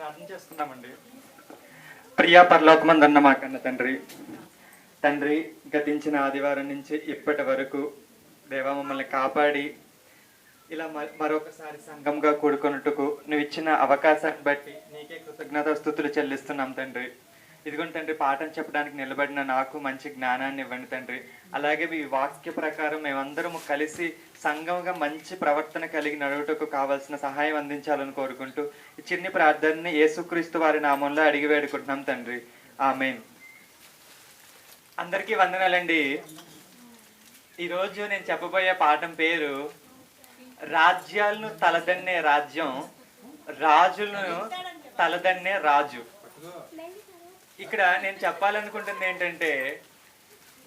ప్రార్థన చేసుకున్నామండి. ప్రియా పరలోకమందున్న మా కన్న తండ్రి, గతించిన ఆదివారం నుంచి ఇప్పటి వరకు దేవా మమ్మల్ని కాపాడి ఇలా మరొకసారి సంఘంగా కూడుకొనుటకు నువ్వు ఇచ్చిన అవకాశాన్ని బట్టి నీకే కృతజ్ఞతాస్తుతులు చెల్లిస్తున్నాం తండ్రి. ఇదిగోండి తండ్రి, పాఠం చెప్పడానికి నిలబడిన నాకు మంచి జ్ఞానాన్ని ఇవ్వండి తండ్రి. అలాగే ఈ వాక్య ప్రకారం మేమందరము కలిసి సంఘంగా మంచి ప్రవర్తన కలిగి నడువుటకు కావాల్సిన సహాయం అందించాలని కోరుకుంటూ ఈ చిన్ని ప్రార్థనని యేసుక్రీస్తు వారి నామంలో అడిగి వేడుకుంటున్నాం తండ్రి. ఆమేన్. అందరికీ వందనాలండి. ఈరోజు నేను చెప్పబోయే పాఠం పేరు రాజ్యాలను తలదన్నే రాజ్యం, రాజులను తలదన్నే రాజు. ఇక్కడ నేను చెప్పాలనుకుంటుంది ఏంటంటే,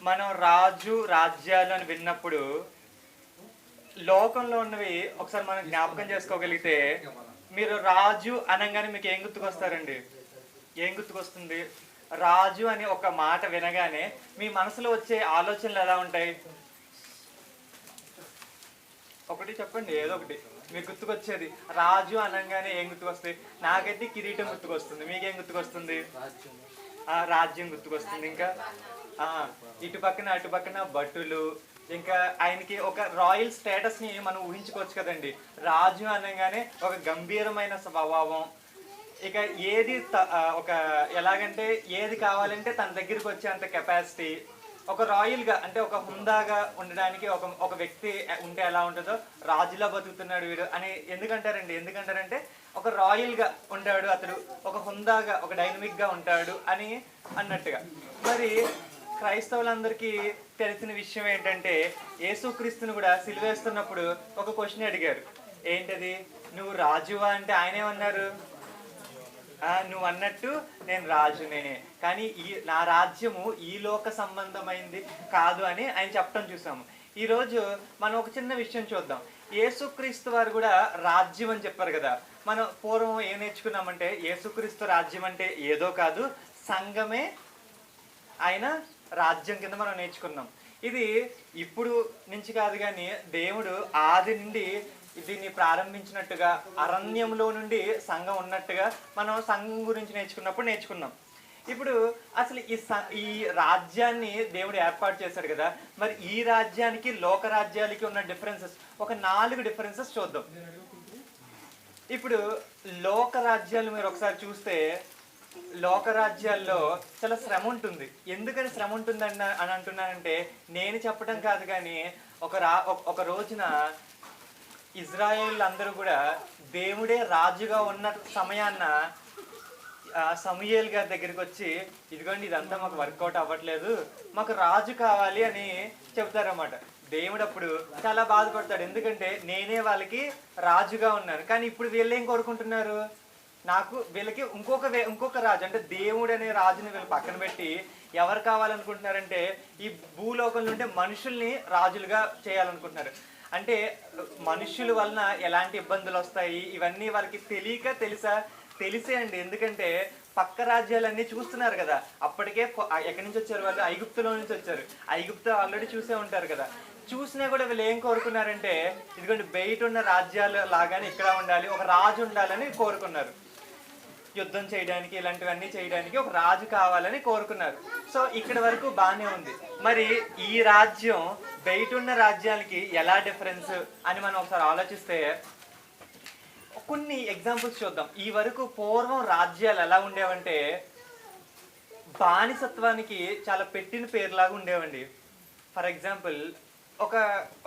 మనం రాజు రాజ్యాలు అని విన్నప్పుడు లోకంలో ఉన్నవి ఒకసారి మనం జ్ఞాపకం చేసుకోగలిగితే, మీరు రాజు అనగానే మీకు ఏం గుర్తుకొస్తారండి? ఏం గుర్తుకొస్తుంది? రాజు అని ఒక మాట వినగానే మీ మనసులో వచ్చే ఆలోచనలు ఎలా ఉంటాయి? ఒకటి చెప్పండి, ఏదో ఒకటి మీకు గుర్తుకొచ్చేది. రాజు అనగానే ఏం గుర్తుకొస్తాయి? నాకైతే కిరీటం గుర్తుకొస్తుంది. మీకేం గుర్తుకొస్తుంది? రాజ్యం గుర్తుకొస్తుంది. ఇంకా ఇటు పక్కన భటులు, ఇంకా ఆయనకి ఒక రాయల్ స్టేటస్ ని మనం ఊహించుకోవచ్చు కదండి. రాజు అనగానే ఒక గంభీరమైన స్వభావం, ఇక ఏది ఒక ఎలాగంటే ఏది కావాలంటే తన దగ్గరికి వచ్చేంత కెపాసిటీ, ఒక రాయల్ గా అంటే ఒక హుందాగా ఉండడానికి ఒక వ్యక్తి ఉంటే ఎలా ఉంటుందో రాజులా బతుకుతున్నాడు వీడు అని ఎందుకంటారంటే ఒక రాయల్ గా ఉంటాడు అతడు, ఒక హుందాగా ఒక డైనమిక్ గా ఉంటాడు అని అన్నట్టుగా. మరి క్రైస్తవులందరికీ తెలిసిన విషయం ఏంటంటే, యేసుక్రీస్తుని కూడా సిలువేస్తున్నప్పుడు ఒక క్వశ్చన్ అడిగారు. ఏంటది? నువ్వు రాజువా అంటే ఆయన ఏమన్నారు? నువ్వు అన్నట్టు నేను రాజునే, కానీ నా రాజ్యము ఈ లోక సంబంధమైంది కాదు అని ఆయన చెప్పడం చూసాము. ఈరోజు మనం ఒక చిన్న విషయం చూద్దాం. యేసుక్రీస్తు వారు కూడా రాజ్యం అని చెప్పారు కదా. మనం పూర్వం ఏం నేర్చుకున్నామంటే, యేసుక్రీస్తు రాజ్యం అంటే ఏదో కాదు, సంఘమే ఆయన రాజ్యం కింద మనం నేర్చుకున్నాం. ఇది ఇప్పుడు నుంచి కాదు, కానీ దేవుడు ఆది నుండి దీన్ని ప్రారంభించినట్టుగా, అరణ్యంలో నుండి సంఘం ఉన్నట్టుగా మనం సంఘం గురించి నేర్చుకున్నాం. ఇప్పుడు అసలు ఈ రాజ్యాన్ని దేవుడు ఏర్పాటు చేశాడు కదా. మరి ఈ రాజ్యానికి లోక రాజ్యాలకి ఉన్న డిఫరెన్సెస్ ఒక 4 డిఫరెన్సెస్ చూద్దాం. ఇప్పుడు లోక రాజ్యాలు మీరు ఒకసారి చూస్తే, లోక రాజ్యాల్లో చాలా శ్రమ ఉంటుంది. ఎందుకని శ్రమ ఉంటుంది అని అంటున్నానంటే, నేను చెప్పడం కాదు, కానీ ఒక రోజున ఇజ్రాయేల్ అందరూ కూడా దేవుడే రాజుగా ఉన్న సమయాన్న సమూయేలు గారి దగ్గరికి వచ్చి, ఇదిగోండి ఇదంతా మాకు వర్కౌట్ అవ్వట్లేదు, మాకు రాజు కావాలి అని చెప్తారన్నమాట. దేవుడు అప్పుడు చాలా బాధపడతాడు. ఎందుకంటే నేనే వాళ్ళకి రాజుగా ఉన్నాను, కానీ ఇప్పుడు వీళ్ళు ఏం కోరుకుంటున్నారు? వీళ్ళకి ఇంకొక రాజు అంటే దేవుడు అనే రాజుని వీళ్ళు పక్కన పెట్టి ఎవరు కావాలనుకుంటున్నారంటే, ఈ భూలోకంలో ఉంటే మనుషుల్ని రాజులుగా చేయాలనుకుంటున్నారు. అంటే మనుషుల వలన ఎలాంటి ఇబ్బందులు వస్తాయి ఇవన్నీ వాళ్ళకి తెలిసే అండి. ఎందుకంటే పక్క రాజ్యాలన్నీ చూస్తున్నారు కదా. అప్పటికే ఎక్కడి నుంచి వచ్చారు వాళ్ళు? ఐగుప్తులో నుంచి వచ్చారు. ఐగుప్తు ఆల్రెడీ చూసే ఉంటారు కదా. చూసినా కూడా వీళ్ళు ఏం కోరుకున్నారంటే, ఇదిగోండి బయట ఉన్న రాజ్యాలు లాగానే ఇక్కడ ఉండాలి, ఒక రాజు ఉండాలని కోరుకున్నారు. యుద్ధం చేయడానికి, ఇలాంటివన్నీ చేయడానికి ఒక రాజు కావాలని కోరుకున్నారు. సో ఇక్కడ వరకు బాగానే ఉంది. మరి ఈ రాజ్యం బయట ఉన్న రాజ్యాలకి ఎలా డిఫరెన్స్ అని మనం ఒకసారి ఆలోచిస్తే కొన్ని ఎగ్జాంపుల్స్ చూద్దాం. ఈ వరకు పూర్వం రాజ్యాలు ఎలా ఉండేవంటే, బానిసత్వానికి చాలా పెట్టిన పేరులాగా ఉండేవండి. ఫర్ ఎగ్జాంపుల్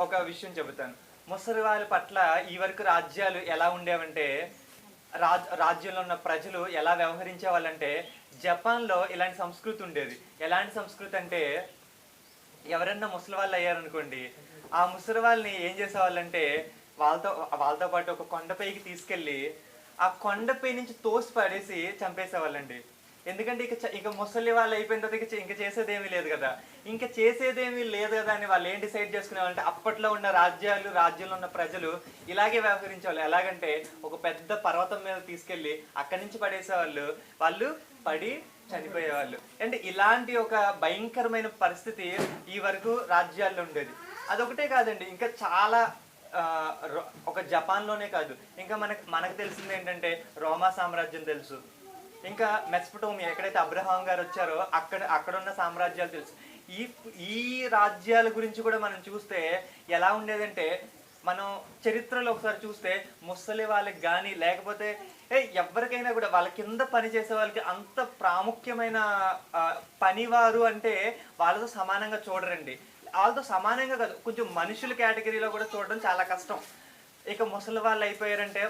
ఒక విషయం చెబుతాను. ముసలి వాళ్ళ పట్ల ఈ వరకు రాజ్యాలు ఎలా ఉండేవంటే, రాజ్యంలో ఉన్న ప్రజలు ఎలా వ్యవహరించే వాళ్ళంటే, జపాన్లో ఇలాంటి సంస్కృతి ఉండేది. ఎలాంటి సంస్కృతి అంటే, ఎవరైనా ముసలి వాళ్ళు అయ్యారనుకోండి, ఆ ముసలి వాళ్ళని ఏం చేసేవాళ్ళంటే వాళ్ళతో పాటు ఒక కొండపైకి తీసుకెళ్ళి ఆ కొండపై నుంచి తోసి పడేసి చంపేసేవాళ్ళండి. ఎందుకంటే ఇక ముసలి వాళ్ళు అయిపోయిన తర్వాత ఇంకా చేసేదేమీ లేదు కదా. అని వాళ్ళు ఏం డిసైడ్ చేసుకునేవాళ్ళంటే, అప్పట్లో ఉన్న రాజ్యంలో ఉన్న ప్రజలు ఇలాగే వ్యవహరించేవాళ్ళు. ఎలాగంటే ఒక పెద్ద పర్వతం మీద తీసుకెళ్ళి అక్కడి నుంచి పడేసేవాళ్ళు, వాళ్ళు పడి చనిపోయేవాళ్ళు. అంటే ఇలాంటి ఒక భయంకరమైన పరిస్థితి ఈ వరకు రాజ్యాల్లో ఉండేది. అదొకటే కాదండి, ఇంకా చాలా ఒక జపాన్లోనే కాదు, ఇంకా మనకు తెలిసింది ఏంటంటే రోమా సామ్రాజ్యం తెలుసు, ఇంకా మెస్పటోమియా ఎక్కడైతే అబ్రహాం గారు వచ్చారో అక్కడ ఉన్న సామ్రాజ్యాలు తెలుసు. ఈ ఈ రాజ్యాల గురించి కూడా మనం చూస్తే ఎలా ఉండేదంటే, మనం చరిత్రలో ఒకసారి చూస్తే ముసలి వాళ్ళకి కానీ లేకపోతే ఎవరికైనా కూడా వాళ్ళ కింద పని చేసే వాళ్ళకి అంత ప్రాముఖ్యమైన పనివారు అంటే వాళ్ళతో సమానంగా చూడరండి. వాళ్ళతో సమానంగా కాదు, కొంచెం మనుషుల కేటగిరీలో కూడా చూడడం చాలా కష్టం. ఇక ముసలి వాళ్ళు అయిపోయారంటే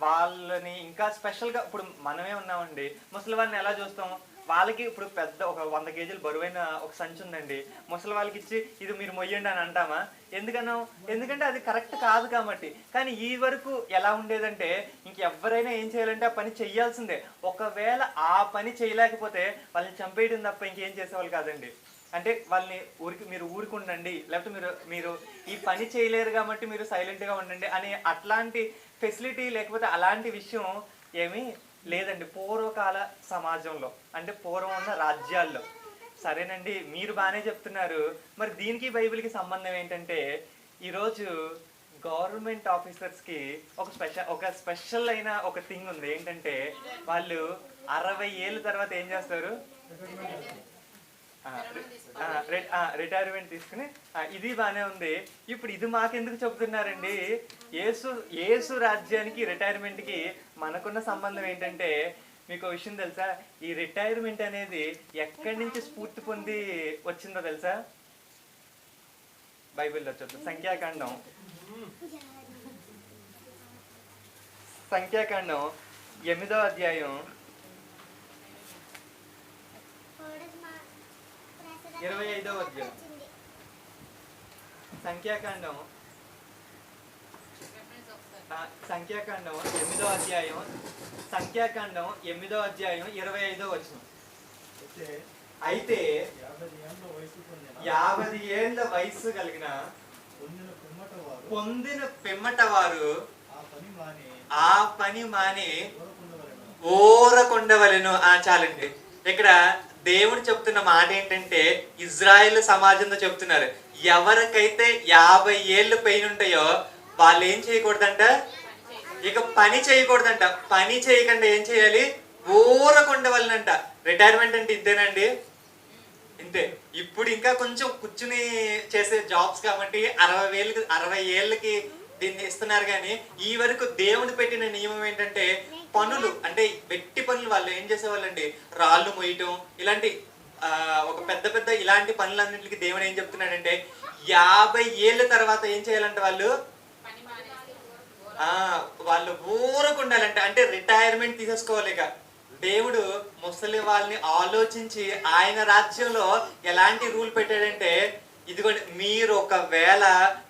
వాళ్ళని ఇంకా స్పెషల్గా, ఇప్పుడు మనమే ఉన్నామండి, ముసలి వాళ్ళని ఎలా చూస్తాం? వాళ్ళకి ఇప్పుడు పెద్ద ఒక 100 కేజీలు బరువైన ఒక సంచి ఉందండి, ముసలి వాళ్ళకి ఇచ్చి ఇది మీరు మొయ్యండి అని అంటామా? ఎందుకంటే అది కరెక్ట్ కాదు కాబట్టి. కానీ ఈ వరకు ఎలా ఉండేదంటే, ఇంకెవరైనా ఏం చేయాలంటే ఆ పని చెయ్యాల్సిందే. ఒకవేళ ఆ పని చేయలేకపోతే వాళ్ళని చంపేయడం తప్ప ఇంకేం చేసేవాళ్ళు కాదండి. అంటే వాళ్ళని మీరు ఊరుకుండండి, లేకపోతే మీరు ఈ పని చేయలేరు కాబట్టి మీరు సైలెంట్గా ఉండండి అని అట్లాంటి ఫెసిలిటీ లేకపోతే అలాంటి విషయం ఏమీ లేదండి పూర్వకాల సమాజంలో, అంటే పూర్వం ఉన్న రాజ్యాల్లో. సరేనండి, మీరు బాగానే చెప్తున్నారు. మరి దీనికి బైబిల్కి సంబంధం ఏంటంటే, ఈరోజు గవర్నమెంట్ ఆఫీసర్స్కి ఒక స్పెషల్ అయిన ఒక థింగ్ ఉంది. ఏంటంటే వాళ్ళు 60 ఏళ్ళ తర్వాత ఏం చేస్తారు? రిటైర్మెంట్ తీసుకుని, ఇది బాగానే ఉంది. ఇప్పుడు ఇది మాకెందుకు చెబుతున్నారండి? యేసు రాజ్యానికి రిటైర్మెంట్కి మనకున్న సంబంధం ఏంటంటే, మీకు విషయం తెలుసా? ఈ రిటైర్మెంట్ అనేది ఎక్కడి నుంచి స్ఫూర్తి పొంది వచ్చిందో తెలుసా? బైబిల్లో చూద్దాం. సంఖ్యాకాండం 8వ అధ్యాయం 25వ అధ్యాయం. సంఖ్యాకాండం 8వ అధ్యాయం 25వ వచనం. అయితే 50 ఏళ్ల వయసు కలిగిన పొందిన పిమ్మట వారు ఆ పని మాని ఊరకుండవలెను. చాలండి. ఇక్కడ దేవుడు చెప్తున్న మాట ఏంటంటే, ఇజ్రాయెల్ సమాజంతో చెప్తున్నారు, ఎవరికైతే 50 ఏళ్ళు పైన ఉంటాయో వాళ్ళు ఏం చేయకూడదంట? ఇక పని చేయకూడదంట. పని చేయకుండా ఏం చేయాలి? ఊరకుండవలనంట. రిటైర్మెంట్ అంటే ఇంతేనండి, ఇంతే. ఇప్పుడు ఇంకా కొంచెం కూర్చుని చేసే జాబ్స్ కాబట్టి 60 ఏళ్ళకి దీన్ని ఇస్తున్నారు. కానీ ఈ వరకు దేవుడు పెట్టిన నియమం ఏంటంటే, పనులు అంటే వెట్టి పనులు. వాళ్ళు ఏం చేసేవాళ్ళండి? రాళ్ళు మొయ్యటం, ఇలాంటి ఒక పెద్ద ఇలాంటి పనులన్నింటికి దేవుడు ఏం చెప్తున్నాడంటే, 50 ఏళ్ళ తర్వాత ఏం చేయాలంటే వాళ్ళు ఊరకు ఉండాలంట. అంటే రిటైర్మెంట్ తీసేసుకోవాలి. ఇక దేవుడు ముసలి వాళ్ళని ఆలోచించి ఆయన రాజ్యంలో ఎలాంటి రూల్ పెట్టాడంటే, ఇదిగోండి, మీరు ఒకవేళ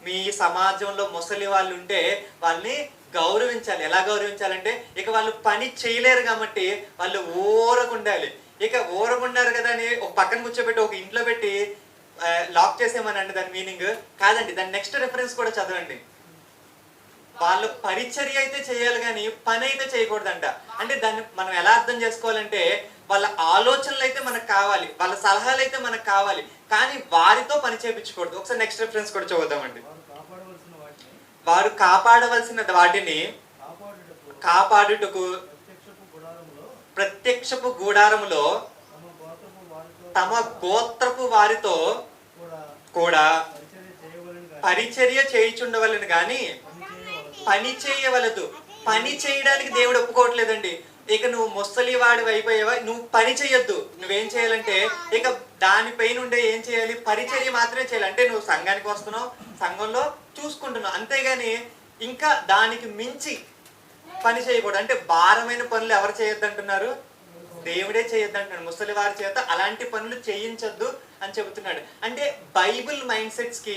మీ సమాజంలో ముసలి వాళ్ళు ఉంటే వాళ్ళని గౌరవించాలి. ఎలా గౌరవించాలంటే, ఇక వాళ్ళు పని చేయలేరు కాబట్టి వాళ్ళు ఊరకుండాలి. ఇక ఊరకున్నారు కదా అని ఒక పక్కన కూర్చోబెట్టి ఒక ఇంట్లో పెట్టి లాక్ చేసేమనండి దాని మీనింగ్ కాదండి. దాని నెక్స్ట్ రెఫరెన్స్ కూడా చదవండి. వాళ్ళు పరిచర్య అయితే చేయాలి కానీ పని అయితే చేయకూడదంట. అంటే దాన్ని మనం ఎలా అర్థం చేసుకోవాలంటే, వాళ్ళ ఆలోచనలు అయితే మనకు కావాలి, వాళ్ళ సలహాలు అయితే మనకు కావాలి, కానీ వారితో పని చేయించకూడదు. ఒకసారి నెక్స్ట్ రెఫరెన్స్ కూడా చూద్దామండి. వారు కాపాడవలసిన వాటిని కాపాడుటకు ప్రత్యక్షపు గుడారములో తమ గోత్రపు వారితో కూడా పరిచర్య చేయుచుండవలను గాని పని చేయవలదు. పని చేయడానికి దేవుడు ఒప్పుకోవట్లేదండి. ఇక నువ్వు ముసలి వాడి అయిపోయావా, నువ్వు పని చేయొద్దు. నువ్వేం చేయాలంటే ఇక దానిపైన ఉండే ఏం చేయాలి? పరిచర్య మాత్రమే చేయాలి. అంటే నువ్వు సంఘానికి వస్తున్నావు, సంఘంలో చూసుకుంటున్నావు, అంతేగాని ఇంకా దానికి మించి పని చేయకూడదు. అంటే భారమైన పనులు ఎవరు చేయొద్దు అంటున్నారు? దేవుడే చేయొద్దు అంటున్నాడు. ముసలి వారి చేత అలాంటి పనులు చేయించొద్దు అని చెబుతున్నాడు. అంటే బైబిల్ మైండ్ సెట్స్ కి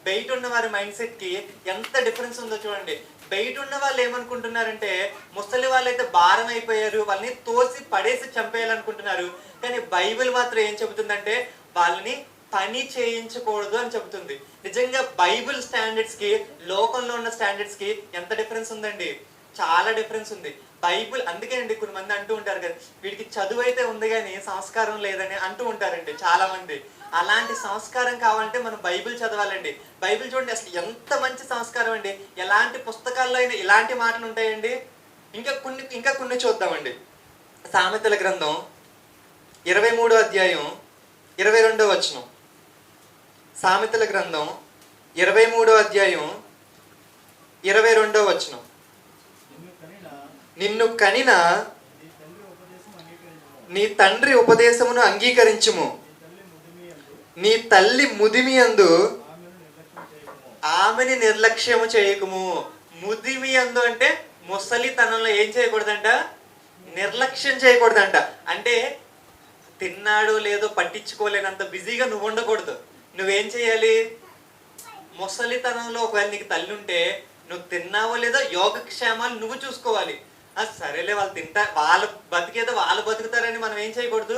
బయట ఉన్న వారి మైండ్ సెట్ కి ఎంత డిఫరెన్స్ ఉందో చూడండి. బయట ఉన్న వాళ్ళు ఏమనుకుంటున్నారంటే, ముసలి వాళ్ళైతే భారం అయిపోయారు, వాళ్ళని తోసి పడేసి చంపేయాలనుకుంటున్నారు. కానీ బైబిల్ మాత్రం ఏం చెబుతుందంటే, వాళ్ళని పని చేయించకూడదు అని చెబుతుంది. నిజంగా బైబిల్ స్టాండర్డ్స్ కి లోకంలో ఉన్న స్టాండర్డ్స్ కి ఎంత డిఫరెన్స్ ఉందండి? చాలా డిఫరెన్స్ ఉంది. బైబిల్ అందుకే అండి కొన్ని మంది అంటూ ఉంటారు కదా, వీడికి చదువు అయితే ఉంది కానీ సంస్కారం లేదని అంటూ ఉంటారండి చాలా మంది. అలాంటి సంస్కారం కావాలంటే మనం బైబిల్ చదవాలండి. బైబిల్ చూడండి అసలు ఎంత మంచి సంస్కారం అండి. ఎలాంటి పుస్తకాల్లో అయినా ఇలాంటి మాటలు ఉంటాయండి. ఇంకా కొన్ని చూద్దామండి. సామెతల గ్రంథం 23వ అధ్యాయం 22వ వచనం. సామెతల గ్రంథం 23వ అధ్యాయం 22వ వచనం. నిన్ను కనిన నీ తండ్రి ఉపదేశమును అంగీకరించుము, నీ తల్లి ముదిమియందు ఆమెని నిర్లక్ష్యము చేయకుము. ముదిమియందు అంటే ముసలితనంలో ఏం చేయకూడదంట, నిర్లక్ష్యం చేయకూడదంట. అంటే తిన్నాడో లేదో పట్టించుకోలేనంత బిజీగా నువ్వు ఉండకూడదు. నువ్వేం చేయాలి, ముసలితనంలో ఒకవేళ నీకు తల్లి ఉంటే నువ్వు తిన్నావో లేదో యోగక్షేమాలు నువ్వు చూసుకోవాలి. సరేలే వాళ్ళు వాళ్ళు బతికేదో వాళ్ళు బతుకుతారని మనం ఏం చేయకూడదు,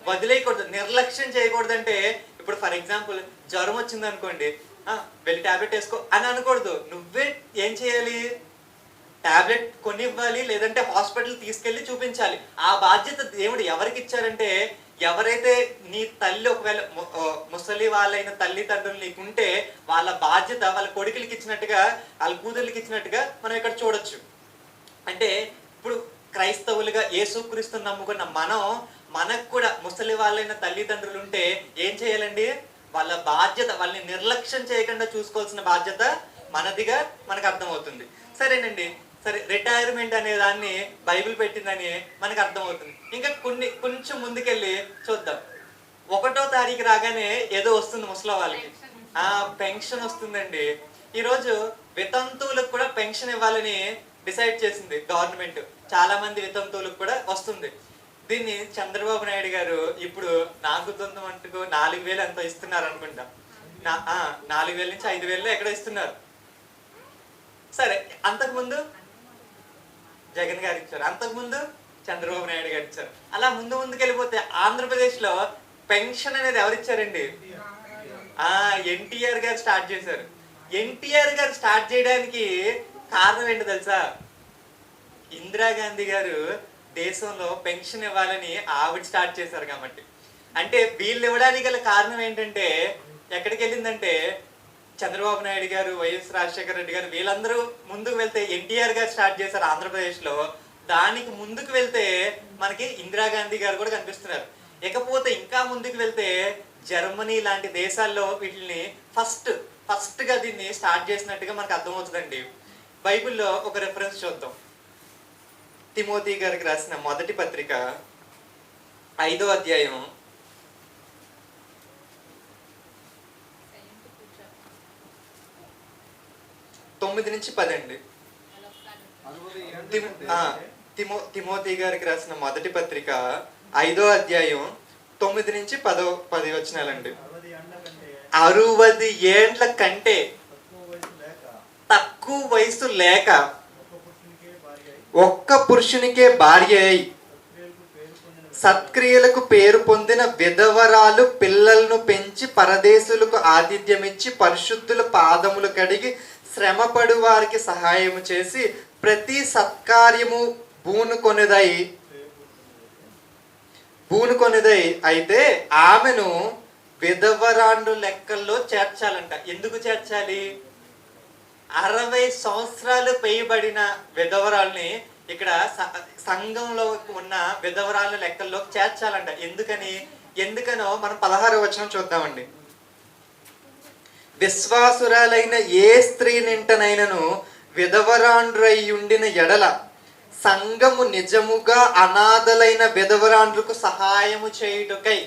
వదిలేయకూడదు, నిర్లక్ష్యం చేయకూడదు. అంటే ఇప్పుడు ఫర్ ఎగ్జాంపుల్ జ్వరం వచ్చింది అనుకోండి, వెళ్ళి టాబ్లెట్ వేసుకో అని అనకూడదు. నువ్వే ఏం చేయాలి, టాబ్లెట్ కొనివ్వాలి, లేదంటే హాస్పిటల్ తీసుకెళ్లి చూపించాలి. ఆ బాధ్యత దేవుడు ఎవరికి ఇచ్చారంటే, ఎవరైతే నీ తల్లి ఒకవేళ ముసలి వాళ్ళైన తల్లిదండ్రులు నీకుంటే వాళ్ళ బాధ్యత వాళ్ళ కొడుకులకి ఇచ్చినట్టుగా వాళ్ళ కూతుర్లకి ఇచ్చినట్టుగా మనం ఇక్కడ చూడొచ్చు. అంటే ఇప్పుడు క్రైస్తవులుగా యేసుక్రీస్తుని నమ్ముకున్న మనకు కూడా ముసలి వాళ్ళైన తల్లిదండ్రులు ఉంటే ఏం చేయాలండి, వాళ్ళ బాధ్యత వాళ్ళని నిర్లక్ష్యం చేయకుండా చూసుకోవాల్సిన బాధ్యత మనదిగా మనకు అర్థమవుతుంది. సరేనండి, సరే రిటైర్మెంట్ అనే దాన్ని బైబిల్ పెట్టిందని మనకు అర్థమవుతుంది. ఇంకా కొంచెం ముందుకెళ్ళి చూద్దాం. 1వ తారీఖు రాగానే ఏదో వస్తుంది ముసలి వాళ్ళకి, పెన్షన్ వస్తుందండి. ఈరోజు వితంతువులకు కూడా పెన్షన్ ఇవ్వాలని డిసైడ్ చేసింది గవర్నమెంట్. చాలా మంది వితంతువులకు కూడా వస్తుంది. దీన్ని చంద్రబాబు నాయుడు గారు ఇప్పుడు నాకు గుర్తు మటుకు 4,000 ఎంతో ఇస్తున్నారు అనుకుంటా. 4,000 నుంచి 5,000 ఎక్కడ ఇస్తున్నారు. సరే, అంతకుముందు జగన్ గారు ఇచ్చారు, అంతకుముందు చంద్రబాబు నాయుడు గారు ఇచ్చారు. అలా ముందుకెళ్ళిపోతే ఆంధ్రప్రదేశ్ లో పెన్షన్ అనేది ఎవరిచ్చారండి, ఎన్టీఆర్ గారు స్టార్ట్ చేశారు. ఎన్టీఆర్ గారు స్టార్ట్ చేయడానికి కారణం ఏంటో తెలుసా, ఇందిరాగాంధీ గారు దేశంలో పెన్షన్ ఇవ్వాలని ఆవిడ స్టార్ట్ చేశారు కాబట్టి. అంటే వీళ్ళు ఇవ్వడానికి గల కారణం ఏంటంటే, ఎక్కడికి వెళ్ళిందంటే చంద్రబాబు నాయుడు గారు, వైఎస్ రాజశేఖర రెడ్డి గారు వీళ్ళందరూ ముందుకు వెళ్తే ఎన్టీఆర్ గారు స్టార్ట్ చేశారు ఆంధ్రప్రదేశ్ లో. దానికి ముందుకు వెళ్తే మనకి ఇందిరాగాంధీ గారు కూడా కనిపిస్తున్నారు. ఇకపోతే ఇంకా ముందుకు వెళ్తే జర్మనీ లాంటి దేశాల్లో వీటిని ఫస్ట్ గా దీన్ని స్టార్ట్ చేసినట్టుగా మనకు అర్థమవుతుందండి. బైబిల్లో ఒక రెఫరెన్స్ చూద్దాం. తిమోతి గారికి రాసిన మొదటి పత్రిక 5వ అధ్యాయం 9 నుంచి 10 అండి. తిమోతి గారికి రాసిన మొదటి పత్రిక 5వ అధ్యాయం 9 నుంచి 10 వచనాలండి. 60 ఏండ్ల కంటే తక్కువ వయసు లేక ఒక్క పురుషునికే భార్య అయి సత్క్రియలకు పేరు పొందిన విధవరాలు పిల్లలను పెంచి పరదేశులకు ఆతిథ్యమిచ్చి పరిశుద్ధుల పాదములు కడిగి శ్రమపడు వారికి సహాయము చేసి ప్రతి సత్కార్యము పూనుకొనిదై అయితే ఆమెను విధవరాండు లెక్కల్లో చేర్చాలంట. ఎందుకు చేర్చాలి, 60 సంవత్సరాలు పైబడిన విధవరాల్ని ఇక్కడ సంఘంలో ఉన్న విధవరాల లెక్కల్లో చేర్చాలంట. ఎందుకనో మనం 16వ వచనం చూద్దామండి. విశ్వాసురాలైన ఏ స్త్రీ నింటనైనను విధవరాండ్రయ్యుండిన ఎడల సంఘము నిజముగా అనాథలైన విధవరాండ్రకు సహాయము చేయుటకై.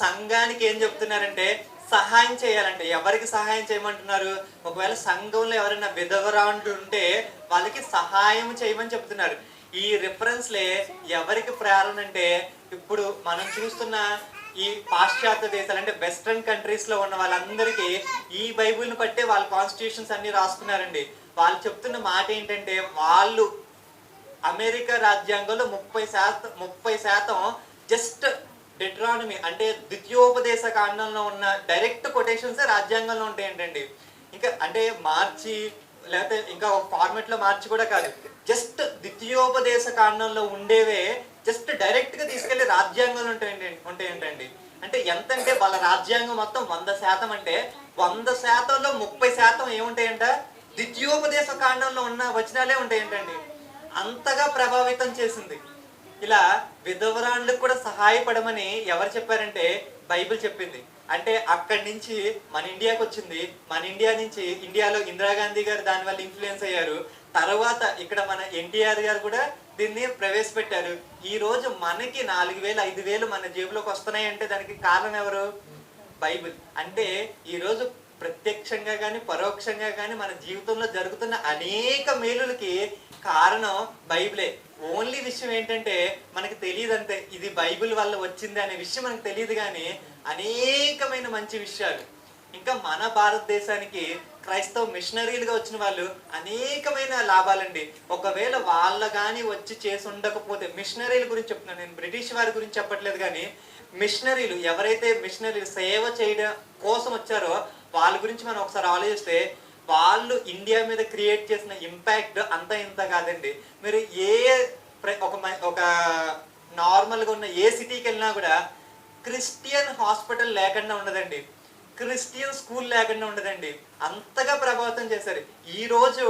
సంఘానికి ఏం చెప్తున్నారంటే సహాయం చేయాలంటే. ఎవరికి సహాయం చేయమంటున్నారు, ఒకవేళ సంఘంలో ఎవరైనా విధవరాండ్రు ఉంటే వాళ్ళకి సహాయం చేయమని చెప్తున్నారు. ఈ రిఫరెన్స్లే ఎవరికి ప్రేరణ అంటే, ఇప్పుడు మనం చూస్తున్న ఈ పాశ్చాత్య దేశాలు అంటే వెస్ట్రన్ కంట్రీస్ లో ఉన్న వాళ్ళందరికీ ఈ బైబిల్ని బట్టే వాళ్ళ కాన్స్టిట్యూషన్స్ అన్ని రాసుకున్నారండి. వాళ్ళు చెప్తున్న మాట ఏంటంటే, వాళ్ళు అమెరికా రాజ్యాంగంలో 30% జస్ట్ డెట్రానమీ అంటే ద్వితీయోపదేశ కాండంలో ఉన్న డైరెక్ట్ కొటేషన్స్ రాజ్యాంగంలో ఉంటాయి ఏంటండి. ఇంకా అంటే మార్చి లేకపోతే ఇంకా ఒక ఫార్మెట్ లో మార్చి కూడా కాదు, జస్ట్ ద్వితీయోపదేశ కాండంలో ఉండేవే జస్ట్ డైరెక్ట్గా తీసుకెళ్లి రాజ్యాంగంలో ఉంటాయంటండి. అంటే ఎంతంటే వాళ్ళ రాజ్యాంగం మొత్తం 100% అంటే 100%లో 30% ఏముంటాయంట, ద్వితీయోపదేశ కాండంలో ఉన్న వచనాలే ఉంటాయంటండి. అంతగా ప్రభావితం చేసింది. ఇలా విధవరాండ్లకు కూడా సహాయపడమని ఎవరు చెప్పారంటే బైబిల్ చెప్పింది. అంటే అక్కడి నుంచి మన ఇండియాకి వచ్చింది. మన ఇండియా నుంచి ఇండియాలో ఇందిరాగాంధీ గారు దానివల్ల ఇన్ఫ్లుయెన్స్ అయ్యారు. తర్వాత ఇక్కడ మన ఎన్టీఆర్ గారు కూడా దీన్ని ప్రవేశపెట్టారు. ఈ రోజు మనకి 4,000 5,000 మన జేబులోకి వస్తున్నాయి అంటే దానికి కారణం ఎవరు? బైబిల్. అంటే ఈరోజు ప్రత్యక్షంగా కానీ పరోక్షంగా కానీ మన జీవితంలో జరుగుతున్న అనేక మేలులకి కారణం బైబిలే. ఓన్లీ విషయం ఏంటంటే మనకు తెలియదు అంతే, ఇది బైబిల్ వల్ల వచ్చింది అనే విషయం మనకు తెలియదు. కానీ అనేకమైన మంచి విషయాలు ఇంకా మన భారతదేశానికి క్రైస్తవ మిషనరీలుగా వచ్చిన వాళ్ళు అనేకమైన లాభాలండి. ఒకవేళ వాళ్ళ కానీ వచ్చి చేసి ఉండకపోతే, మిషనరీల గురించి చెప్తున్నాను నేను, బ్రిటిష్ వారి గురించి చెప్పట్లేదు. కానీ మిషనరీలు ఎవరైతే మిషనరీలు సేవ చేయడం కోసం వచ్చారో వాళ్ళ గురించి మనం ఒకసారి ఆలోచిస్తే వాళ్ళు ఇండియా మీద క్రియేట్ చేసిన ఇంపాక్ట్ అంత ఇంత కాదండి. మీరు ఒక నార్మల్గా ఉన్న ఏ సిటీకి వెళ్ళినా కూడా క్రిస్టియన్ హాస్పిటల్ లేకుండా ఉండదండి, క్రిస్టియన్ స్కూల్ లేకుండా ఉండదండి. అంతగా ప్రభావితం చేశారు. ఈ రోజు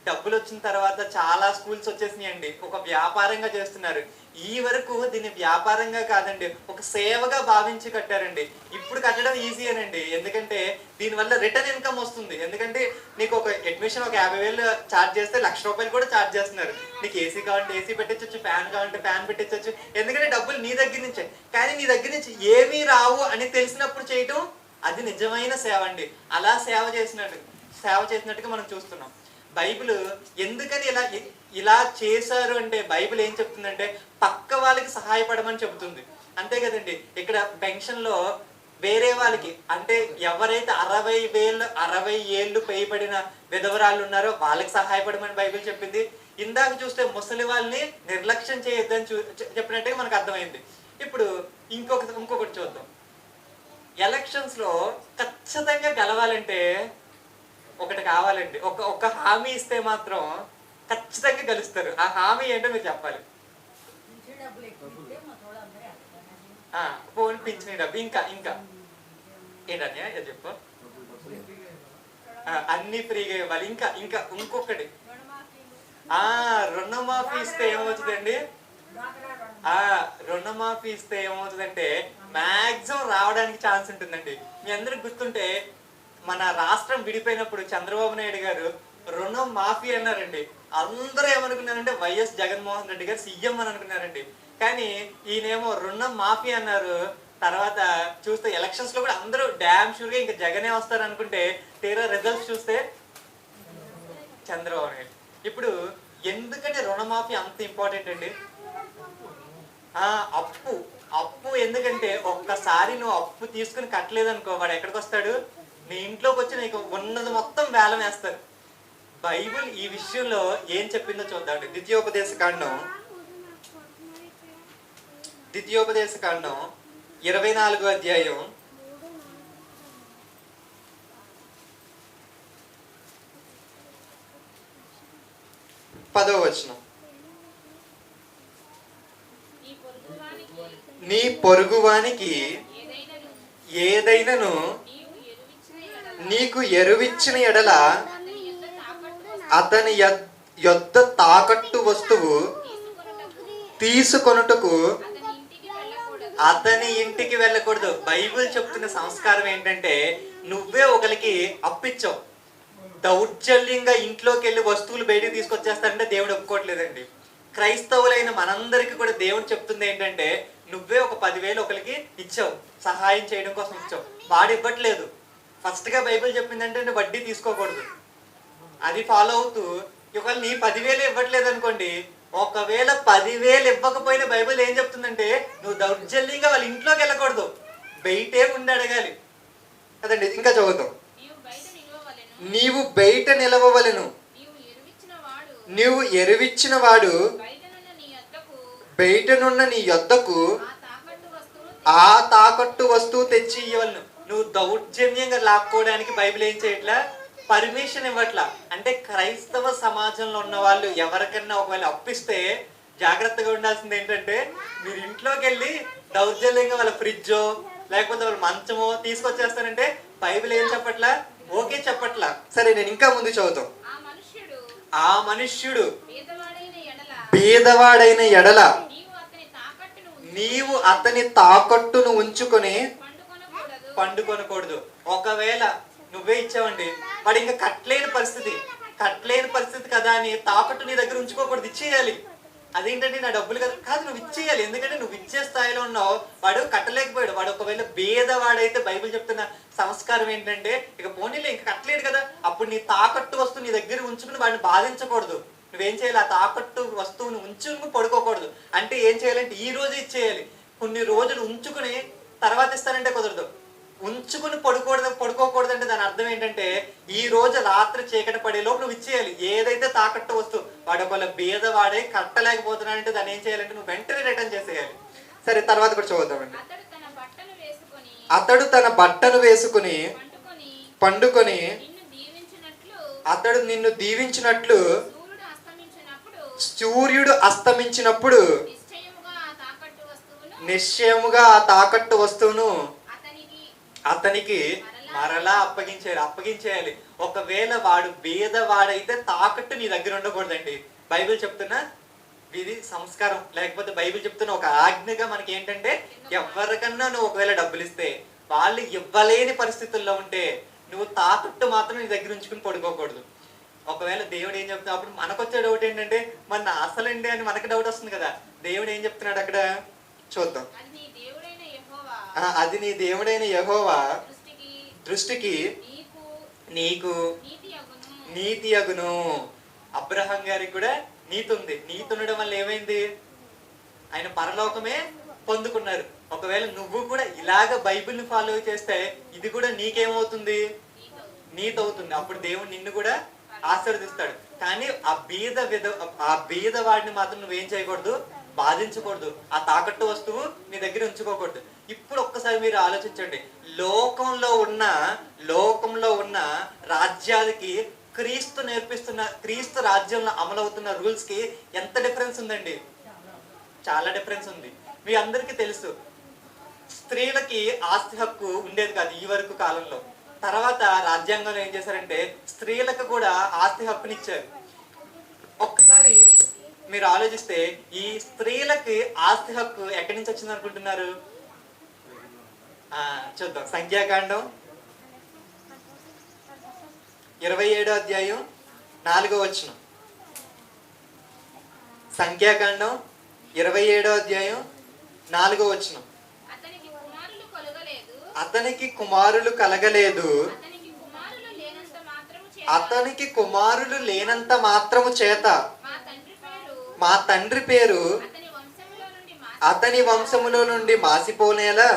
డబ్బులు వచ్చిన తర్వాత చాలా స్కూల్స్ వచ్చేసినాయండి, ఒక వ్యాపారంగా చేస్తున్నారు. ఈ వరకు దీన్ని వ్యాపారంగా కాదండి, ఒక సేవగా భావించి కట్టారండి. ఇప్పుడు కట్టడం ఈజీ అనండి, ఎందుకంటే దీనివల్ల రిటర్న్ ఇన్కమ్ వస్తుంది. ఎందుకంటే నీకు ఒక అడ్మిషన్ ఒక 50,000 ఛార్జ్ చేస్తే ₹1,00,000 కూడా ఛార్జ్ చేస్తున్నారు. నీకు ఏసీ కావాలంటే ఏసీ పెట్టించవచ్చు, ఫ్యాన్ కావాలంటే ఫ్యాన్ పెట్టించవచ్చు, ఎందుకంటే డబ్బులు నీ దగ్గర నుంచే. కానీ నీ దగ్గర నుంచి ఏమీ రావు అని తెలిసినప్పుడు చేయటం అది నిజమైన సేవ అండి. అలా సేవ చేసినట్టుగా మనం చూస్తున్నాం. బైబిల్ ఎందుకని ఇలా చేశారు అంటే బైబిల్ ఏం చెప్తుందంటే పక్క వాళ్ళకి సహాయపడమని చెబుతుంది, అంతే కదండి. ఇక్కడ పెన్షన్లో వేరే వాళ్ళకి, అంటే ఎవరైతే 60 ఏళ్ళు పైబడిన విధవరాళ్ళు ఉన్నారో వాళ్ళకి సహాయపడమని బైబిల్ చెప్పింది. ఇందాక చూస్తే ముసలి వాళ్ళని నిర్లక్ష్యం చేయొద్దని చెప్పినట్టుగా మనకు అర్థమైంది. ఇప్పుడు ఇంకొకటి చూద్దాం. ఎలక్షన్స్ లో ఖచ్చితంగా గెలవాలంటే ఒకటి కావాలండి, ఒక హామీ ఇస్తే మాత్రం ఖచ్చితంగా గెలుస్తారు. ఆ హామీ ఏంటో మీరు చెప్పాలి. ఫోన్ పింఛన్ డబ్బు, ఇంకా ఏంటన్నా చెప్పు, అన్ని ఫ్రీగా ఇవ్వాలి. ఇంకా ఇంకొకటి, రుణమాఫీ ఇస్తే ఏమవుతుందండి, రుణమాఫీ ఇస్తే ఏమవుతుందంటే మాక్సిమం రావడానికి ఛాన్స్ ఉంటుందండి. మీ అందరికి గుర్తుంటే మన రాష్ట్రం విడిపోయినప్పుడు చంద్రబాబు నాయుడు గారు రుణం మాఫీ అన్నారండి. అందరూ ఏమనుకున్నారంటే వైఎస్ జగన్మోహన్ రెడ్డి గారు సీఎం అని అనుకున్నారండి. కానీ ఈయనేమో రుణం మాఫీ అన్నారు. తర్వాత చూస్తే ఎలక్షన్స్ లో కూడా అందరూ డ్యామ్ షూర్ గా ఇంకా జగనే వస్తారు అనుకుంటే తీరా రిజల్ట్స్ చూస్తే చంద్రబాబు నాయుడు. ఇప్పుడు ఎందుకంటే రుణమాఫీ అంత ఇంపార్టెంట్ అండి. అప్పు ఎందుకంటే ఒక్కసారి నువ్వు అప్పు తీసుకుని కట్టలేదనుకో వాడు ఎక్కడికి వస్తాడు, నీ ఇంట్లోకి వచ్చి నీకు ఉన్నది మొత్తం వేలం వేస్తారు. బైబిల్ ఈ విషయంలో ఏం చెప్పిందో చూద్దామండి. ద్వితీయోపదేశ కాండం 24వ అధ్యాయం 10వ వచనం. నీ పొరుగువానికి ఏదైనాను నీకు ఎరువిచ్చిన ఎడల అతని యొద్ద తాకట్టు వస్తువు తీసుకొనుటకు అతని ఇంటికి వెళ్ళకూడదు. బైబిల్ చెప్తున్న సంస్కారం ఏంటంటే నువ్వే ఒకరికి అప్పిచ్చావు, దౌర్జన్యంగా ఇంట్లోకి వెళ్ళి వస్తువులు బయటకు తీసుకొచ్చేస్తారంటే దేవుడు ఒప్పుకోవట్లేదండి. క్రైస్తవులైన మనందరికీ కూడా దేవుడు చెప్తుంది ఏంటంటే నువ్వే ఒక 10,000 ఒకరికి ఇచ్చావు, సహాయం చేయడం కోసం ఇచ్చావు, వాడు ఇవ్వట్లేదు. ఫస్ట్ గా బైబిల్ చెప్పిందంటే వడ్డీ తీసుకోకూడదు, అది ఫాలో అవుతూ ఒకవేళ నీ 10,000 ఇవ్వట్లేదు అనుకోండి, ఒకవేళ 10,000 ఇవ్వకపోయినా బైబిల్ ఏం చెప్తుందంటే నువ్వు దౌర్జన్యంగా వాళ్ళ ఇంట్లోకి వెళ్ళకూడదు, బయటే ఉండి అడగాలి కదండి. ఇంకా చదువుతాం, నీవు బయట నిలవవలెను, నీవు ఎరువిచ్చిన వాడు బయటనున్న నీ యొద్దకు ఆ తాకట్టు వస్తువు తెచ్చి ఇవ్వలను. నువ్వు దౌర్జన్యంగా లాక్కోవడానికి బైబిల్ ఏం చేయట్లా, పర్మిషన్ ఇవ్వట్లా. అంటే క్రైస్తవ సమాజంలో ఉన్న వాళ్ళు ఎవరికన్నా ఒకవేళ అప్పిస్తే జాగ్రత్తగా ఉండాల్సింది ఏంటంటే, మీరు ఇంట్లోకి వెళ్ళి దౌర్జన్యంగా వాళ్ళ ఫ్రిడ్జో లేకపోతే వాళ్ళ మంచమో తీసుకొచ్చేస్తారంటే బైబిల్ ఏం చెప్పట్లా, ఓకే చెప్పట్లా. సరే, నేను ఇంకా ముందు చదువుతాం. ఆ మనుష్యుడు బీదవాడైన ఎడల నీవు అతని తాకట్టును ఉంచుకొని పండుకొనకూడదు. ఒకవేళ నువ్వే ఇచ్చావండి, వాడు ఇంకా కట్టలేని పరిస్థితి కదా అని తాకట్టు నీ దగ్గర ఉంచుకోకూడదు, ఇచ్చేయాలి. అదేంటంటే నా డబ్బులు కదా, కాదు నువ్వు ఇచ్చేయాలి. ఎందుకంటే నువ్వు ఇచ్చే స్థాయిలో ఉన్నావు, వాడు కట్టలేకపోయాడు. వాడు ఒకవేళ భేదవాడైతే బైబిల్ చెప్తున్న సంస్కారం ఏంటంటే, ఇక పోనీలే ఇంకా కట్టలేడు కదా, అప్పుడు నీ తాకట్టు వస్తువు నీ దగ్గర ఉంచుకుని వాడిని బాధించకూడదు. నువ్వేం చేయాలి, ఆ తాకట్టు వస్తువుని ఉంచుకుని పడుకోకూడదు. అంటే ఏం చేయాలంటే ఈ రోజు ఇచ్చేయాలి. కొన్ని రోజులు ఉంచుకుని తర్వాత ఇస్తానంటే కుదరదు. ఉంచుకుని పడుకోకూడదు అంటే దాని అర్థం ఏంటంటే, ఈ రోజు రాత్రి చీకటి పడే లోపు నువ్వు ఇచ్చేయాలి. ఏదైతే తాకట్టు వస్తువు వాడు ఒకవేళ బీదవాడే కట్టలేకపోతున్నాడంటే దాన్ని ఏం చేయాలంటే నువ్వు వెంటనే రిటర్న్ చేసేయాలి. సరే, తర్వాత కూడా చదువుతామండి. అతడు తన బట్టను వేసుకుని పండుకొని అతడు నిన్ను దీవించినట్లు సూర్యుడు అస్తమించినప్పుడు నిశ్చయముగా ఆ తాకట్టు వస్తువును అతనికి మరలా అప్పగించేయాలి. ఒకవేళ వాడు బీదవాడైతే తాకట్టు నీ దగ్గర ఉండకూడదండి. బైబిల్ చెప్తున్నా ఇది సంస్కారం, లేకపోతే బైబిల్ చెప్తున్న ఒక ఆజ్ఞగా మనకి ఏంటంటే, ఎవరికన్నా నువ్వు ఒకవేళ డబ్బులు ఇస్తే వాళ్ళు ఇవ్వలేని పరిస్థితుల్లో ఉంటే నువ్వు తాకట్టు మాత్రం నీ దగ్గర ఉంచుకుని పడుకోకూడదు. ఒకవేళ దేవుడు ఏం చెప్తున్నా, అప్పుడు మనకు వచ్చే డౌట్ ఏంటంటే, మన అసలండి అని మనకి డౌట్ వస్తుంది కదా. దేవుడు ఏం చెప్తున్నాడు అక్కడ చూద్దాం. అది నీ దేవుడైన యెహోవా దృష్టికి నీకు నీతి అగును. అబ్రహాం గారికి కూడా నీతి ఉంది. నీతి ఉండడం వల్ల ఏమైంది, ఆయన పరలోకమే పొందుకున్నారు. ఒకవేళ నువ్వు కూడా ఇలాగ బైబిల్ని ఫాలో చేస్తే ఇది కూడా నీకేమవుతుంది, నీతి అవుతుంది. అప్పుడు దేవుడు నిన్ను కూడా ఆశీర్వదిస్తాడు. కానీ ఆ బీద వాడిని మాత్రం నువ్వేం చేయకూడదు, బాధించకూడదు. ఆ తాకట్టు వస్తువు నీ దగ్గర ఉంచుకోకూడదు. ఇప్పుడు ఒక్కసారి మీరు ఆలోచించండి, లోకంలో ఉన్న రాజ్యాలకి క్రీస్తు రాజ్యంలో అమలవుతున్న రూల్స్ కి ఎంత డిఫరెన్స్ ఉందండి, చాలా డిఫరెన్స్ ఉంది. మీ అందరికీ తెలుసు, స్త్రీలకి ఆస్తి హక్కు ఉండేది కాదు ఈ వరకు కాలంలో. తర్వాత రాజ్యాంగంలో ఏం చేశారంటే స్త్రీలకు కూడా ఆస్తి హక్కునిచ్చారు. ఒక్కసారి మీరు ఆలోచిస్తే ఈ స్త్రీలకి ఆస్తి హక్కు ఎక్కడి నుంచి వచ్చింది అనుకుంటున్నారు? చూద్దాం. సంఖ్యాకాండం 27వ అధ్యాయం 4వ వచనం. సంఖ్యాకాండం 27వ అధ్యాయం 4వ వచనం. అతనికి కుమారులు కలగలేదు, అతనికి కుమారులు లేనంత మాత్రము చేత మా తండ్రి పేరు అతని వంశములో నుండి మాసిపోనేలా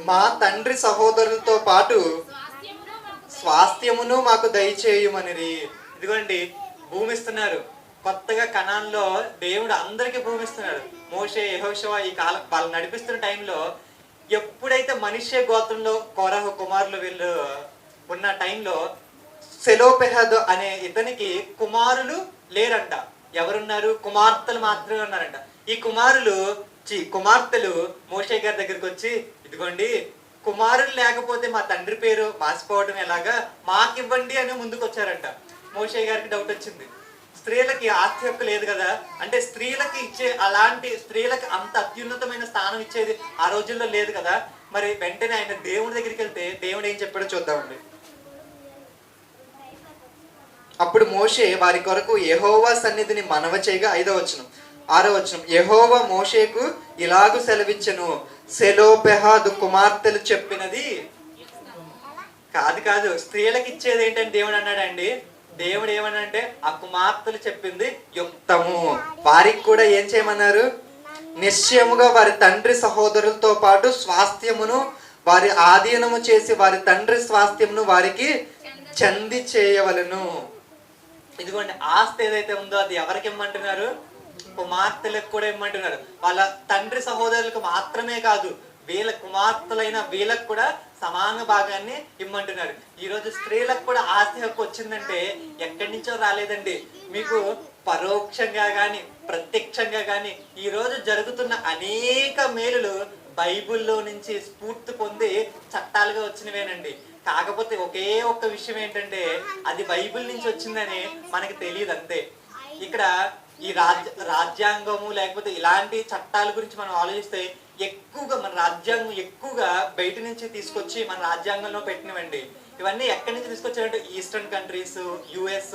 మా తండ్రి సహోదరులతో పాటు స్వాస్థ్యమును మాకు దయచేయమనిరి. ఇదిగోండి, భూమిస్తున్నారు. కొత్తగా కనాన్లో దేవుడు అందరికీ భూమిస్తున్నాడు. మోషే, యెహోషువ ఈ కాలం వాళ్ళు నడిపిస్తున్న టైంలో, ఎప్పుడైతే మనిషే గోత్రంలో కోరహు కుమారులు వీళ్ళు ఉన్న టైంలో సెలోపెహద్ అనే ఇతనికి కుమారులు లేరంట. ఎవరున్నారు? కుమార్తెలు మాత్రమే ఉన్నారంట. ఈ కుమార్తెలు మోషే గారి దగ్గరికి వచ్చి, ఇదిగోండి కుమారులు లేకపోతే మా తండ్రి పేరు మాసిపోవడం ఎలాగా, మాకివ్వండి అని ముందుకు వచ్చారంట. మోషే గారికి డౌట్ వచ్చింది, స్త్రీలకి ఆస్తి హక్కు లేదు కదా, అంటే స్త్రీలకి ఇచ్చే అలాంటి స్త్రీలకి అంత అత్యున్నతమైన స్థానం ఇచ్చేది ఆ రోజుల్లో లేదు కదా. మరి వెంటనే ఆయన దేవుడి దగ్గరికి వెళ్తే దేవుడు ఏం చెప్పాడో చూద్దామండి. అప్పుడు మోషే వారి కొరకు యెహోవా సన్నిధిని మనవ చేయగా 5వ వచనం 6వ వచనం. యెహోవా మోషేకు ఇలాగు సెలవిచ్చెను, సెలోపెహాదు కుమార్తెలు చెప్పినది కాదు, స్త్రీలకు ఇచ్చేది ఏంటని దేవుడు అన్నాడండి. దేవుడు ఏమన్నాడంటే ఆ కుమార్తెలు చెప్పింది యుక్తము. వారికి కూడా ఏం చేయమన్నారు? నిశ్చయముగా వారి తండ్రి సహోదరులతో పాటు స్వాస్థ్యమును వారి ఆధీనము చేసి వారి తండ్రి స్వాస్థ్యమును వారికి చెంది చేయవలను. ఇదిగోండి, ఆస్తి ఏదైతే ఉందో అది ఎవరికి ఇమ్మంటున్నారు? కుమార్తెలకు కూడా ఇమ్మంటున్నారు. వాళ్ళ తండ్రి సహోదరులకు మాత్రమే కాదు, వీళ్ళ కుమార్తెలైన వీళ్ళకు కూడా సమాన భాగాన్ని ఇమ్మంటున్నాడు. ఈ రోజు స్త్రీలకు కూడా ఆస్తి హక్కు వచ్చిందంటే ఎక్కడి నుంచో రాలేదండి. మీకు పరోక్షంగా కానీ ప్రత్యక్షంగా కానీ ఈ రోజు జరుగుతున్న అనేక మేలులు బైబిల్లో నుంచి స్ఫూర్తి పొంది చట్టాలుగా వచ్చినవేనండి. కాకపోతే ఒకే ఒక్క విషయం ఏంటంటే అది బైబిల్ నుంచి వచ్చిందని మనకి తెలియదు అంతే. ఇక్కడ ఈ రాజ్యాంగము లేకపోతే ఇలాంటి చట్టాల గురించి మనం ఆలోచిస్తే ఎక్కువగా మన రాజ్యాంగం ఎక్కువగా బయట నుంచి తీసుకొచ్చి మన రాజ్యాంగంలో పెట్టినవండి. ఇవన్నీ ఎక్కడి నుంచి తీసుకొచ్చారంటే ఈస్టర్న్ కంట్రీస్, యుఎస్,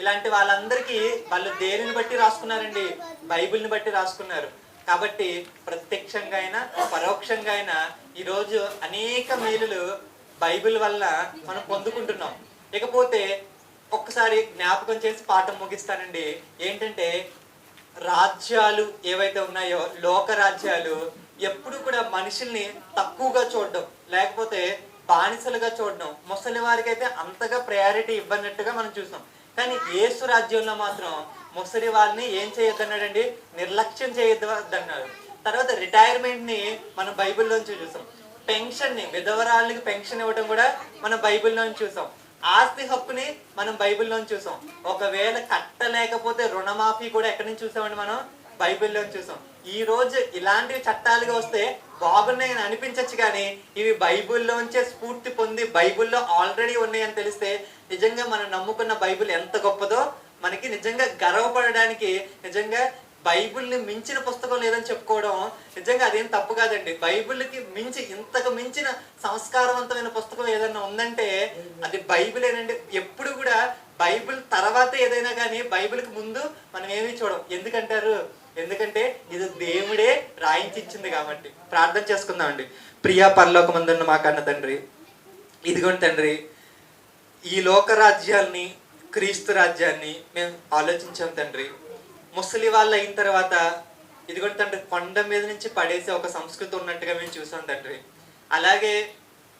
ఇలాంటి వాళ్ళందరికీ వాళ్ళు దేనిని బట్టి రాసుకున్నారండి? బైబిల్ని బట్టి రాసుకున్నారు. కాబట్టి ప్రత్యక్షంగా అయినా పరోక్షంగా అయినా ఈరోజు అనేక మేలులు బైబిల్ వల్ల మనం పొందుకుంటున్నాం. ఇకపోతే ఒక్కసారి జ్ఞాపకం చేసి పాఠం ముగిస్తానండి. ఏంటంటే రాజ్యాలు ఏవైతే ఉన్నాయో లోక రాజ్యాలు ఎప్పుడు కూడా మనుషుల్ని తక్కువగా చూడడం లేకపోతే బానిసలుగా చూడడం, ముసలి వారికి అయితే అంతగా ప్రయారిటీ ఇవ్వనట్టుగా మనం చూసాం. కానీ యేసు రాజ్యంలో మాత్రం ముసలి వాళ్ళని ఏం చేయొద్దన్నాడండి? నిర్లక్ష్యం చేయొద్దన్నాడు. తర్వాత రిటైర్మెంట్ ని మనం బైబిల్లోంచి చూసాం. పెన్షన్ ని, విధవరాళ్ళకి పెన్షన్ ఇవ్వడం కూడా మనం బైబిల్లోంచి చూసాం. ఆస్తి హక్కుని మనం బైబిల్లో చూసాం. ఒకవేళ కట్టలేకపోతే రుణమాఫీ కూడా ఎక్కడి నుంచి చూసామండి? మనం బైబిల్లో చూసాం. ఈ రోజు ఇలాంటివి చట్టాలుగా వస్తే బాగున్నాయని అనిపించచ్చు, కానీ ఇవి బైబిల్లోంచే స్ఫూర్తి పొంది బైబిల్లో ఆల్రెడీ ఉన్నాయని తెలిస్తే నిజంగా మనం నమ్ముకున్న బైబిల్ ఎంత గొప్పదో మనకి నిజంగా గర్వపడడానికి, నిజంగా బైబిల్ని మించిన పుస్తకం లేదని చెప్పుకోవడం నిజంగా అదేం తప్పు కాదండి. బైబిల్కి మించి ఇంతకు మించిన సంస్కారవంతమైన పుస్తకం ఏదైనా ఉందంటే అది బైబిలేనండి. ఎప్పుడు కూడా బైబిల్ తర్వాత ఏదైనా కానీ బైబిల్కి ముందు మనం ఏమీ చూడం. ఎందుకంటారు? ఎందుకంటే ఇది దేవుడే రాయించి ఇచ్చింది కాబట్టి. ప్రార్థన చేసుకుందామండి. ప్రియా పరలోకమందున్న మా కన్న తండ్రి, ఇదిగోండి తండ్రి, ఈ లోక రాజ్యాల్ని క్రీస్తు రాజ్యాన్ని మేము ఆలోచించాం తండ్రి. ముసలి వాళ్ళు అయిన తర్వాత ఇదిగోండి తండ్రి, కొండ మీద నుంచి పడేసే ఒక సంస్కృతి ఉన్నట్టుగా మేము చూసాం తండ్రి. అలాగే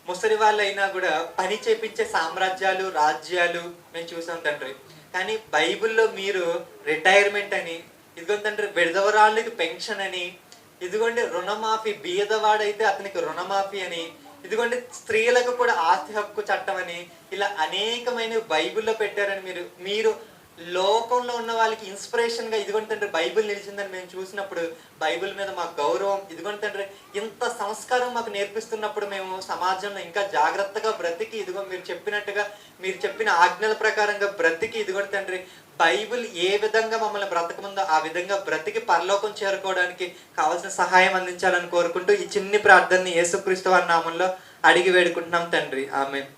ముసలి వాళ్ళు అయినా కూడా పని చేపించే సామ్రాజ్యాలు, రాజ్యాలు మేము చూసాం తండ్రి. కానీ బైబిల్లో మీరు రిటైర్మెంట్ అని, ఇదిగోండి తండ్రి విధవరాళ్ళకి పెన్షన్ అని, ఇదిగోండి రుణమాఫీ, బీదవాడైతే అతనికి రుణమాఫీ అని, ఇదిగోండి స్త్రీలకు కూడా ఆస్తి హక్కు చట్టం అని, ఇలా అనేకమైన బైబిల్లో పెట్టారని మీరు లోకంలో ఉన్న వాళ్ళకి ఇన్స్పిరేషన్ గా ఇదిగోండి తండ్రి బైబిల్ నిలిచిందని మేము చూసినప్పుడు బైబిల్ మీద మాకు గౌరవం, ఇదిగోండి తండ్రి ఇంత సంస్కారం మాకు నేర్పిస్తున్నప్పుడు మేము సమాజంలో ఇంకా జాగ్రత్తగా బ్రతికి, ఇదిగో మీరు చెప్పినట్టుగా మీరు చెప్పిన ఆజ్ఞల ప్రకారంగా బ్రతికి, ఇదిగోండి తండ్రి బైబిల్ ఏ విధంగా మమ్మల్ని బ్రతకముందో ఆ విధంగా బ్రతికి పరలోకం చేరుకోవడానికి కావాల్సిన సహాయం అందించాలని కోరుకుంటూ ఈ చిన్ని ప్రార్థనని యేసుక్రీస్తు వారి నామంలో అడిగి వేడుకుంటున్నాం తండ్రి. ఆమేన్.